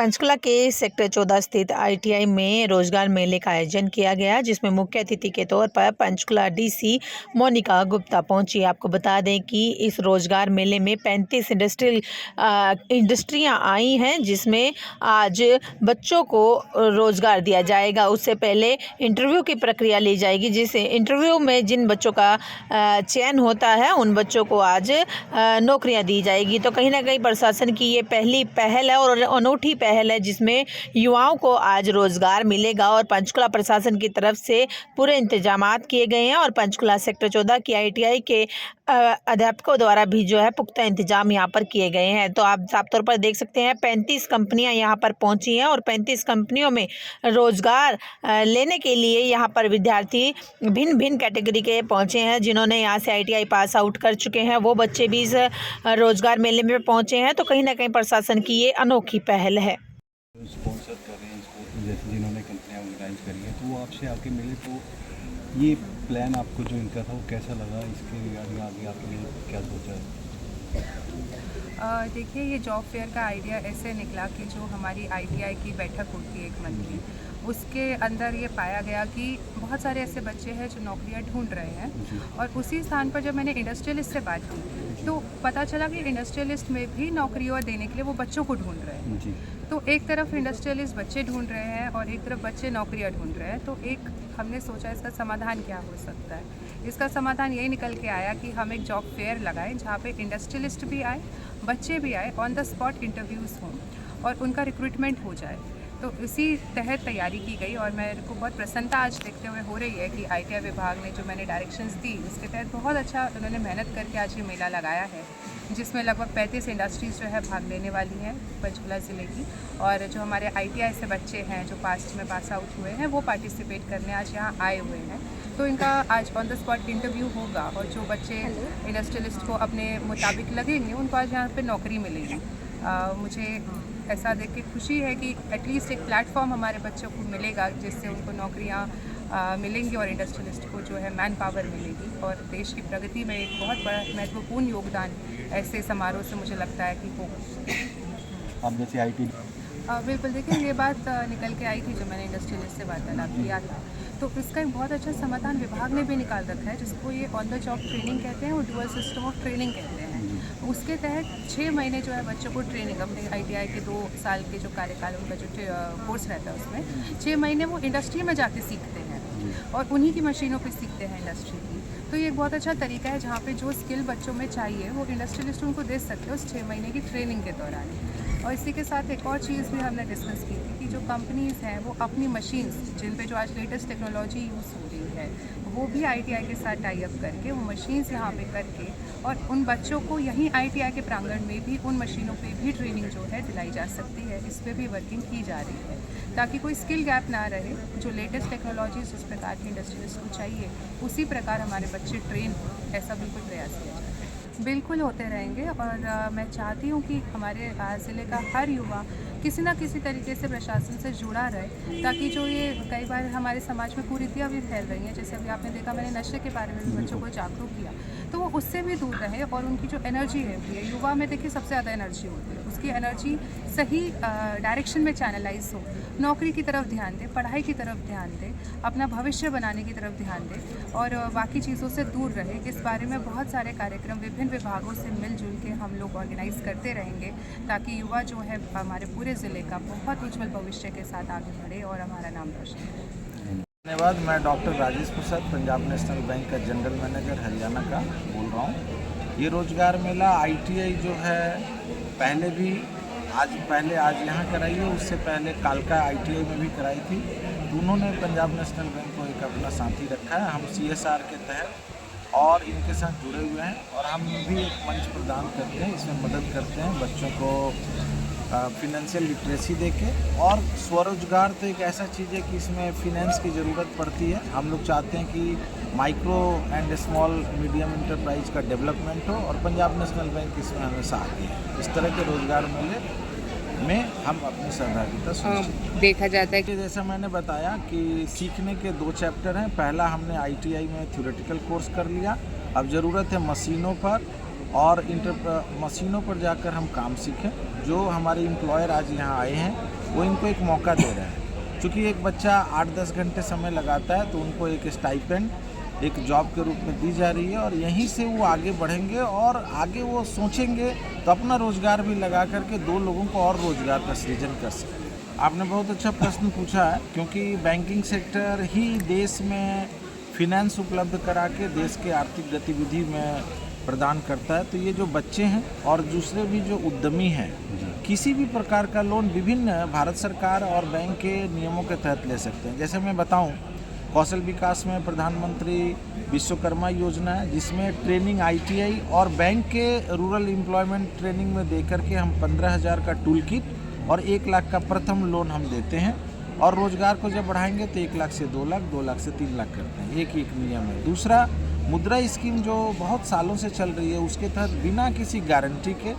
पंचकुला के सेक्टर 14 स्थित आईटीआई में रोजगार मेले का आयोजन किया गया, जिसमें मुख्य अतिथि के तौर पर पंचकुला डीसी मोनिका गुप्ता पहुंची। आपको बता दें कि इस रोजगार मेले में 35 इंडस्ट्रियां आई हैं, जिसमें आज बच्चों को रोजगार दिया जाएगा। उससे पहले इंटरव्यू की प्रक्रिया ली जाएगी, जिस इंटरव्यू में जिन बच्चों का चयन होता है उन बच्चों को आज नौकरियां दी जाएगी। तो कहीं ना कहीं प्रशासन की ये पहली पहल है और अनूठी पहल है, जिसमें युवाओं को आज रोजगार मिलेगा। और पंचकुला प्रशासन की तरफ से पूरे इंतजामात किए गए हैं और पंचकुला सेक्टर 14 की आईटीआई के अध्यापकों द्वारा भी जो है पुख्ता इंतजाम यहाँ पर किए गए हैं। तो आप साफ तौर पर देख सकते हैं 35 कंपनियां यहाँ पर पहुंची हैं और 35 कंपनियों में रोजगार लेने के लिए यहाँ पर विद्यार्थी भिन्न भिन्न कैटेगरी के पहुंचे हैं। जिन्होंने यहाँ से आईटीआई पास आउट कर चुके हैं वो बच्चे भी इस रोजगार मेले में पहुंचे हैं। तो कहीं ना कहीं प्रशासन की ये अनोखी पहल है। स्पॉन्सर कर रहे हैं इसको, जैसे जिन्होंने कंपनियां ऑर्गेनाइज करी है, तो वो आपसे आके मिले, तो ये प्लान आपको जो इनका था वो कैसा लगा? इसके रिगार्डिंग आगे आपने क्या सोचा है? देखिए, ये जॉब फेयर का आइडिया ऐसे निकला कि जो हमारी आईटीआई की बैठक होती है 1 मंथ की, उसके अंदर ये पाया गया कि बहुत सारे ऐसे बच्चे हैं जो नौकरियां ढूंढ रहे हैं। और उसी स्थान पर जब मैंने इंडस्ट्रियलिस्ट से बात की तो पता चला कि इंडस्ट्रियलिस्ट में भी नौकरियां देने के लिए वो बच्चों को ढूंढ रहे हैं। तो एक तरफ इंडस्ट्रियलिस्ट बच्चे ढूंढ रहे हैं और एक तरफ बच्चे नौकरियां ढूंढ रहे हैं। तो एक हमने सोचा इसका समाधान क्या हो सकता है। इसका समाधान यही निकल के आया कि हम एक जॉब फेयर लगाएं जहाँ पे इंडस्ट्रियलिस्ट भी आए, बच्चे भी आए, ऑन द स्पॉट इंटरव्यूज़ हों और उनका रिक्रूटमेंट हो जाए। तो इसी तहत तैयारी की गई और मेरे को बहुत प्रसन्नता आज देखते हुए हो रही है कि आईटीआई विभाग ने जो मैंने डायरेक्शंस दी उसके तहत बहुत अच्छा उन्होंने मेहनत करके आज ये मेला लगाया है, जिसमें लगभग 35 इंडस्ट्रीज़ जो है भाग लेने वाली हैं पंचकुला ज़िले की। और जो हमारे आईटीआई से बच्चे हैं जो पास्ट में पास आउट हुए हैं वो पार्टिसिपेट करने आज यहाँ आए हुए हैं। तो इनका आज ऑन द स्पॉट इंटरव्यू होगा और जो बच्चे इंडस्ट्रियलिस्ट को अपने मुताबिक लगेंगे उनको आज यहाँ पे नौकरी मिलेगी। मुझे ऐसा देख के खुशी है कि एटलीस्ट एक प्लेटफॉर्म हमारे बच्चों को मिलेगा जिससे उनको नौकरियाँ मिलेंगी और इंडस्ट्रियलिस्ट को जो है मैन पावर मिलेगी और देश की प्रगति में एक बहुत बड़ा महत्वपूर्ण योगदान ऐसे समारोह से मुझे लगता है कि होगा। आप जैसे आईटी बिल्कुल, देखिए ये बात निकल के आई थी जो मैंने इंडस्ट्रियलिस्ट से वार्तालाप किया था, तो इसका एक बहुत अच्छा समाधान विभाग ने भी निकाल रखा है, जिसको ये ऑन द जॉब ट्रेनिंग कहते हैं और डुअल सिस्टम ऑफ ट्रेनिंग कहते हैं। उसके तहत 6 महीने जो है बच्चों को ट्रेनिंग, अपने आईटीआई के 2 साल के जो कार्यकाल उनका जो कोर्स रहता है उसमें 6 महीने वो इंडस्ट्री में जाके सीखते हैं और उन्हीं की मशीनों पे सीखते हैं इंडस्ट्री की। तो ये एक बहुत अच्छा तरीका है जहाँ पे जो स्किल बच्चों में चाहिए वो इंडस्ट्रियलिस्ट उनको दे सकते हैं उस 6 महीने की ट्रेनिंग के दौरान। और इसी के साथ एक और चीज़ भी हमने डिस्कस की थी कि जो कंपनीज़ हैं वो अपनी मशीन्स जिन पे जो आज लेटेस्ट टेक्नोलॉजी यूज़ हो रही है वो भी आईटीआई के साथ टाई अप करके वो मशीन्स यहाँ पे करके और उन बच्चों को यहीं आईटीआई के प्रांगण में भी उन मशीनों पे भी ट्रेनिंग जो है दिलाई जा सकती है। इस पर भी वर्किंग की जा रही है ताकि कोई स्किल गैप ना रहे। जो लेटेस्ट टेक्नोलॉजीज उस प्रकार की इंडस्ट्रीज को चाहिए उसी प्रकार हमारे बच्चे ट्रेन हो, ऐसा बिल्कुल प्रयास किया जाए। बिल्कुल होते रहेंगे और मैं चाहती हूँ कि हमारे ज़िले का हर युवा किसी ना किसी तरीके से प्रशासन से जुड़ा रहे, ताकि जो ये कई बार हमारे समाज में कुरीतियाँ भी फैल रही हैं, जैसे अभी आपने देखा मैंने नशे के बारे में भी बच्चों को जागरूक किया, तो वो उससे भी दूर रहे और उनकी जो एनर्जी रहती है, युवा में देखिए सबसे ज़्यादा एनर्जी होती है, उसकी एनर्जी सही डायरेक्शन में चैनलाइज हो, नौकरी की तरफ ध्यान दे, पढ़ाई की तरफ ध्यान दे, अपना भविष्य बनाने की तरफ ध्यान दे और बाकी चीज़ों से दूर रहे। इस बारे में बहुत सारे कार्यक्रम विभिन्न विभागों से मिलजुल के हम लोग ऑर्गेनाइज करते रहेंगे ताकि युवा जो है हमारे पूरे ज़िले का बहुत उज्जवल भविष्य के साथ आगे बढ़े और हमारा नाम रोशन करे। धन्यवाद। मैं डॉक्टर राजेश प्रसाद, पंजाब नेशनल बैंक का जनरल मैनेजर हरियाणा का बोल रहा हूँ। ये रोजगार मेला आईटीआई जो है पहले आज यहाँ कराई है, उससे पहले कालका आईटीआई में भी कराई थी। तो उन्होंने पंजाब नेशनल बैंक को एक अपना साथी रखा है। हम सीएसआर के तहत और इनके साथ जुड़े हुए हैं और हम भी एक मंच प्रदान करते हैं, इसमें मदद करते हैं बच्चों को फिनेंशियल लिटरेसी देके। और स्वरोजगार तो एक ऐसा चीज़ है कि इसमें फिनेंस की ज़रूरत पड़ती है। हम लोग चाहते हैं कि micro and small medium enterprise का डेवलपमेंट हो और पंजाब नेशनल बैंक इसमें हमेशा आगे है। इस तरह के रोजगार मेले में हम अपनी सहभागिता देखा जाता है कि जैसा मैंने बताया कि सीखने के 2 चैप्टर हैं। पहला हमने आईटीआई में थ्योरेटिकल कोर्स कर लिया, अब ज़रूरत है मशीनों पर और मशीनों पर जाकर हम काम सीखें। जो हमारे एम्प्लॉयर आज यहाँ आए हैं वो इनको एक मौका दे रहे हैं। चूँकि एक बच्चा 8-10 घंटे समय लगाता है तो उनको एक स्टाइपेंड एक जॉब के रूप में दी जा रही है और यहीं से वो आगे बढ़ेंगे और आगे वो सोचेंगे तो अपना रोज़गार भी लगा करके 2 लोगों को और रोज़गार का सृजन कर सकें। आपने बहुत अच्छा प्रश्न पूछा है, क्योंकि बैंकिंग सेक्टर ही देश में फिनेंस उपलब्ध करा के देश के आर्थिक गतिविधि में प्रदान करता है। तो ये जो बच्चे हैं और दूसरे भी जो उद्यमी हैं, किसी भी प्रकार का लोन विभिन्न भारत सरकार और बैंक के नियमों के तहत ले सकते हैं। जैसे मैं बताऊं, कौशल विकास में प्रधानमंत्री विश्वकर्मा योजना है, जिसमें ट्रेनिंग ITI और बैंक के रूरल एम्प्लॉयमेंट ट्रेनिंग में देकर के हम 15,000 का टूल किट और 1 लाख का प्रथम लोन हम देते हैं। और रोजगार को जब बढ़ाएंगे तो 1 लाख से 2 लाख, 2 लाख से 3 लाख करते हैं। एक नियम है। दूसरा, मुद्रा स्कीम जो बहुत सालों से चल रही है, उसके तहत बिना किसी गारंटी के,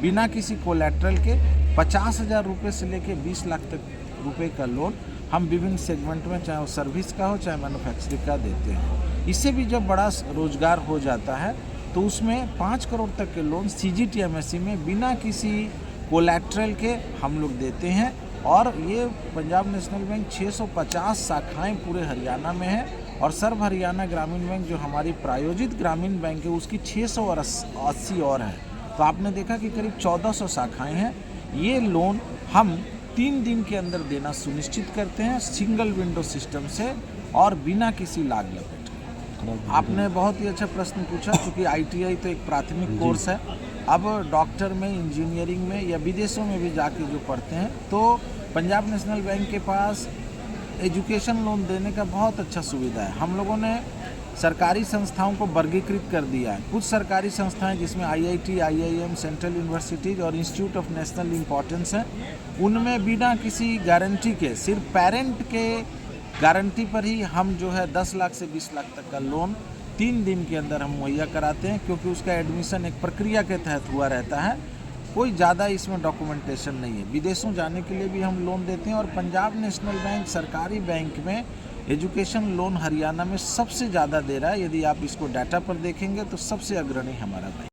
बिना किसी कोलैटरल के 50,000 रुपये से लेकर 20 लाख तक रुपए का लोन हम विभिन्न सेगमेंट में, चाहे वो सर्विस का हो चाहे मैन्युफैक्चरिंग का, देते हैं। इससे भी जब बड़ा रोजगार हो जाता है तो उसमें 5 करोड़ तक के लोन CGT MSE में बिना किसी कोलैटरल के हम लोग देते हैं। और ये पंजाब नेशनल बैंक 650 शाखाएं पूरे हरियाणा में है और सर्व हरियाणा ग्रामीण बैंक जो हमारी प्रायोजित ग्रामीण बैंक है उसकी 680 और है। तो आपने देखा कि करीब 1400 शाखाएं हैं। ये लोन हम 3 दिन के अंदर देना सुनिश्चित करते हैं, सिंगल विंडो सिस्टम से और बिना किसी लाग लपेट। आपने बहुत ही अच्छा प्रश्न पूछा, क्योंकि ITI तो एक प्राथमिक कोर्स है। अब डॉक्टर में, इंजीनियरिंग में या विदेशों में भी जाके जो पढ़ते हैं, तो पंजाब नेशनल बैंक के पास एजुकेशन लोन देने का बहुत अच्छा सुविधा है। हम लोगों ने सरकारी संस्थाओं को वर्गीकृत कर दिया है। कुछ सरकारी संस्थाएं जिसमें IIT, IIM, सेंट्रल यूनिवर्सिटीज और इंस्टीट्यूट ऑफ नेशनल इम्पोर्टेंस हैं, उनमें बिना किसी गारंटी के, सिर्फ पेरेंट के गारंटी पर ही हम जो है 10 लाख से 20 लाख तक का लोन 3 दिन के अंदर हम मुहैया कराते हैं, क्योंकि उसका एडमिशन एक प्रक्रिया के तहत हुआ रहता है। कोई ज़्यादा इसमें डॉक्यूमेंटेशन नहीं है। विदेशों जाने के लिए भी हम लोन देते हैं और पंजाब नेशनल बैंक सरकारी बैंक में एजुकेशन लोन हरियाणा में सबसे ज़्यादा दे रहा है। यदि आप इसको डाटा पर देखेंगे तो सबसे अग्रणी हमारा बैंक।